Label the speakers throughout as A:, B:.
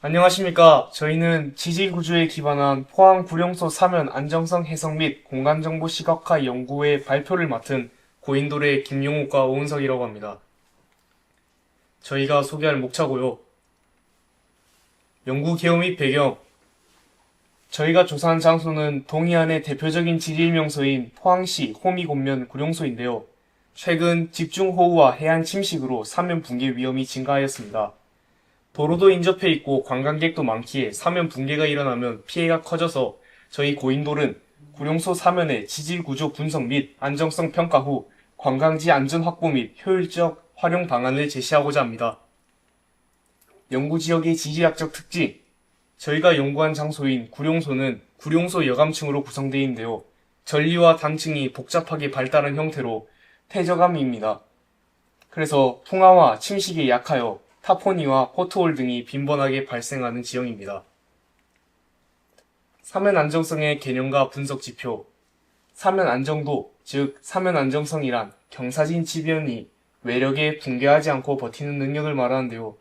A: 안녕하십니까. 저희는 지질구조에 기반한 포항 구룡소 사면 안정성 해석 및 공간정보 시각화 연구의 발표를 맡은 고인돌의 김용욱과 오은석이라고 합니다. 저희가 소개할 목차고요. 연구 개요 및 배경. 저희가 조사한 장소는 동해안의 대표적인 지질 명소인 포항시 호미곤면 구룡소인데요. 최근 집중호우와 해안 침식으로 사면 붕괴 위험이 증가하였습니다. 도로도 인접해 있고 관광객도 많기에 사면 붕괴가 일어나면 피해가 커져서 저희 고인돌은 구룡소 사면의 지질 구조 분석 및 안정성 평가 후 관광지 안전 확보 및 효율적 활용 방안을 제시하고자 합니다. 연구지역의 지질학적 특징. 저희가 연구한 장소인 구룡소는 구룡소 여감층으로 구성되어 있는데요. 전리와 단층이 복잡하게 발달한 형태로 퇴적암입니다. 그래서 풍화와 침식에 약하여 타포니와 포트홀 등이 빈번하게 발생하는 지형입니다. 사면 안정성의 개념과 분석 지표. 사면 안정도, 즉 사면 안정성이란 경사진 지변이 외력에 붕괴하지 않고 버티는 능력을 말하는데요.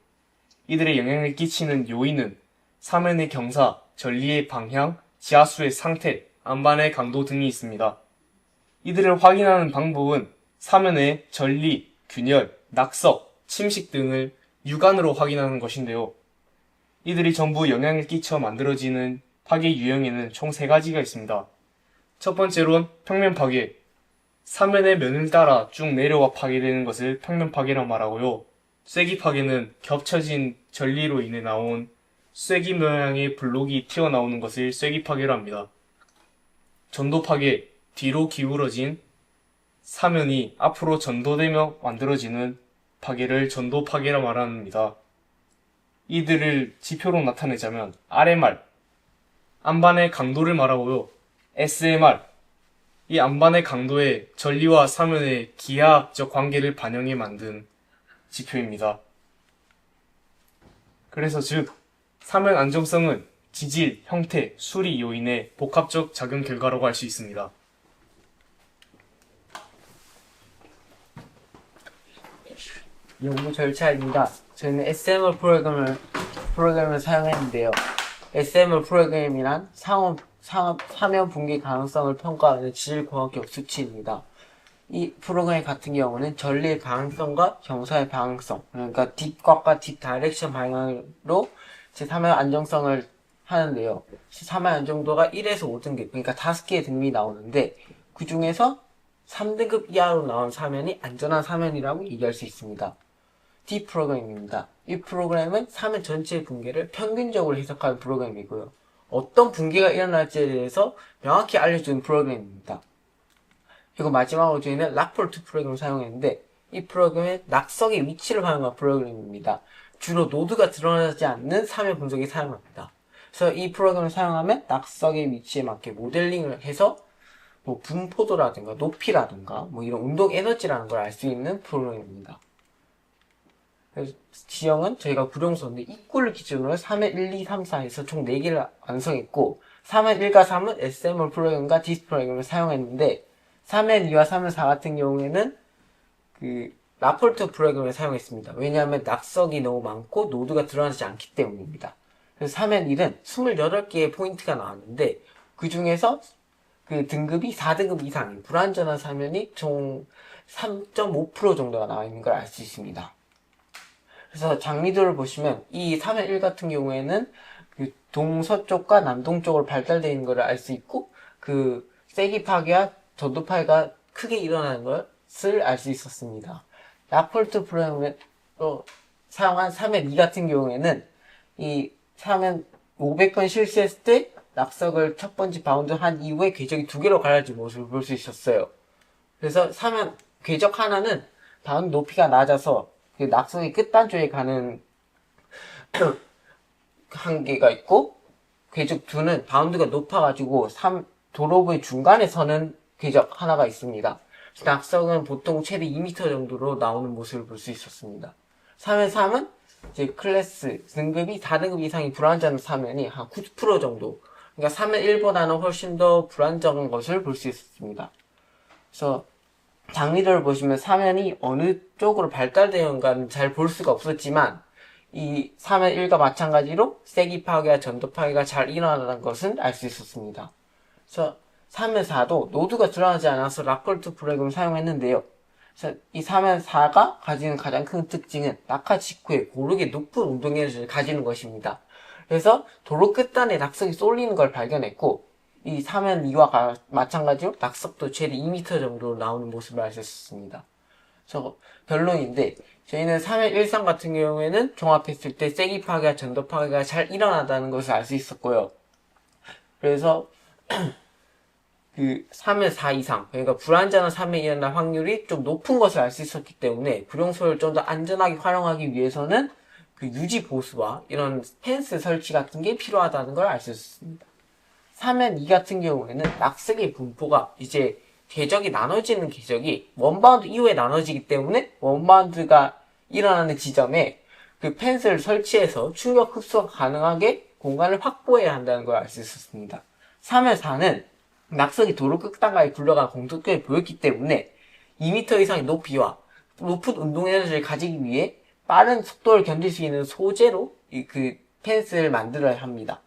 A: 이들의 영향을 끼치는 요인은 사면의 경사, 전리의 방향, 지하수의 상태, 안반의 강도 등이 있습니다. 이들을 확인하는 방법은 사면의 전리, 균열, 낙석, 침식 등을 육안으로 확인하는 것인데요. 이들이 전부 영향을 끼쳐 만들어지는 파괴 유형에는 총 3가지가 있습니다. 첫 번째로는 평면 파괴. 사면의 면을 따라 쭉 내려와 파괴되는 것을 평면 파괴라 말하고요. 쐐기 파괴는 겹쳐진 전리로 인해 나온 쐐기 모양의 블록이 튀어나오는 것을 쐐기 파괴라 합니다. 전도 파괴, 뒤로 기울어진 사면이 앞으로 전도되며 만들어지는 파괴를 전도 파괴라 말합니다. 이들을 지표로 나타내자면 RMR, 안반의 강도를 말하고요. SMR, 이 안반의 강도의 전리와 사면의 기하학적 관계를 반영해 만든 지표입니다. 그래서 즉 사면 안정성은 지질, 형태, 수리 요인의 복합적 작용 결과라고 할 수 있습니다.
B: 연구 절차입니다. 저희는 SML 프로그램을 사용했는데요. SML 프로그램이란 사면 붕괴 가능성을 평가하는 지질공학적 수치입니다. 이 프로그램 같은 경우는 전리의 방향성과 경사의 방향성, 그러니까 딥곽과 딥 다이렉션 방향으로 제 사면 안정성을 하는데요. 사면 안정도가 1에서 5등급, 그러니까 5개의 등급이 나오는데 그 중에서 3등급 이하로 나온 사면이 안전한 사면이라고 얘기할 수 있습니다. D 프로그램입니다. 이 프로그램은 사면 전체의 붕괴를 평균적으로 해석하는 프로그램이고요. 어떤 붕괴가 일어날지에 대해서 명확히 알려주는 프로그램입니다. 그리고 마지막으로 저희는 락폴트 프로그램을 사용했는데 이 프로그램은 낙석의 위치를 활용한 프로그램입니다. 주로 노드가 드러나지 않는 사면 분석에 사용합니다. 그래서 이 프로그램을 사용하면 낙석의 위치에 맞게 모델링을 해서 뭐 분포도라든가 높이라든가 뭐 이런 운동 에너지라는 걸 알 수 있는 프로그램입니다. 그래서 지형은 저희가 구룡소인데 입구를 기준으로 3회 1, 2, 3, 4에서 총 4개를 완성했고 3회 1과 3은 SML 프로그램과 디스 프로그램을 사용했는데 3회 2와 3회 4 같은 경우에는 그 라폴트 프로그램을 사용했습니다. 왜냐하면 낙석이 너무 많고 노드가 드러나지 않기 때문입니다. 그래서 3회 1은 28개의 포인트가 나왔는데 그 중에서 그 등급이 4등급 이상인 불완전한 사면이 총 3.5% 정도가 나와 있는 걸 알 수 있습니다. 그래서 장미도를 보시면 이 3회 1 같은 경우에는 그 동서쪽과 남동쪽으로 발달되어 있는 걸 알 수 있고 그 쐐기 파괴와 전도 파괴가 크게 일어나는 것을 알 수 있었습니다. 라폴트 프로그램으로 사용한 3회 2 같은 경우에는 이 사면 500번 실시했을 때 낙석을 첫 번째 바운드 한 이후에 궤적이 2개로 갈라진 모습을 볼 수 있었어요. 그래서 사면 궤적 하나는 바운드 높이가 낮아서 그 낙석의 끝단쪽에 가는 한계가 있고 궤적 2는 바운드가 높아가지고 도로부의 중간에 서는 궤적 하나가 있습니다. 낙석은 보통 최대 2m 정도로 나오는 모습을 볼 수 있었습니다. 3회 3은 이제 클래스 등급이 4등급 이상이 불안전한 사면이 한 90% 정도, 그러니까 3회 1보다는 훨씬 더 불안정한 것을 볼 수 있었습니다. 그래서 장미도를 보시면 사면이 어느 쪽으로 발달되어 있는가는 잘 볼 수가 없었지만 이 3의 1과 마찬가지로 세기 파괴와 전도 파괴가 잘 일어나는 것은 알 수 있었습니다. 그래서 3의 4도 노드가 드러나지 않아서 락볼트 프로그램을 사용했는데요. 그래서 이 3의 4가 가지는 가장 큰 특징은 낙하 직후에 고르게 높은 운동 에너지를 가지는 것입니다. 그래서 도로 끝단에 낙석이 쏠리는 걸 발견했고, 이 3의 2와 마찬가지로 낙석도 최대 2m 정도로 나오는 모습을 알 수 있었습니다. 그래서 결론인데, 저희는 3의 1상 같은 경우에는 종합했을 때 세기 파괴와 전도 파괴가 잘 일어나다는 것을 알 수 있었고요. 그래서 그 3의 4 이상, 그러니까 불안전한 3에 일어날 확률이 좀 높은 것을 알 수 있었기 때문에 구룡소를 좀 더 안전하게 활용하기 위해서는 그 유지 보수와 이런 펜스 설치 같은 게 필요하다는 걸 알 수 있었습니다. 3의 2 같은 경우에는 낙석의 분포가 이제 궤적이 나눠지는 궤적이 원바운드 이후에 나눠지기 때문에 원바운드가 일어나는 지점에 그 펜스를 설치해서 충격 흡수가 가능하게 공간을 확보해야 한다는 걸 알 수 있었습니다. 3의 4는 낙석이 도로 끝단가에 굴러간 공속력이 보였기 때문에 2m 이상의 높이와 높은 운동 에너지를 가지기 위해 빠른 속도를 견딜 수 있는 소재로 그 펜스를 만들어야 합니다.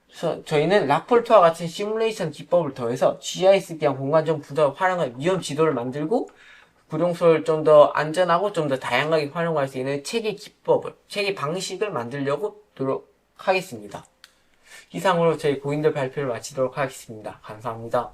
B: 그래서 저희는 락폴트와 같은 시뮬레이션 기법을 더해서 GISD랑 공간적 분석을 활용한 위험 지도를 만들고 구룡소를 좀 더 안전하고 좀 더 다양하게 활용할 수 있는 체계 기법을, 체계 방식을 만들려고 노력하겠습니다. 이상으로 저희 고인들 발표를 마치도록 하겠습니다. 감사합니다.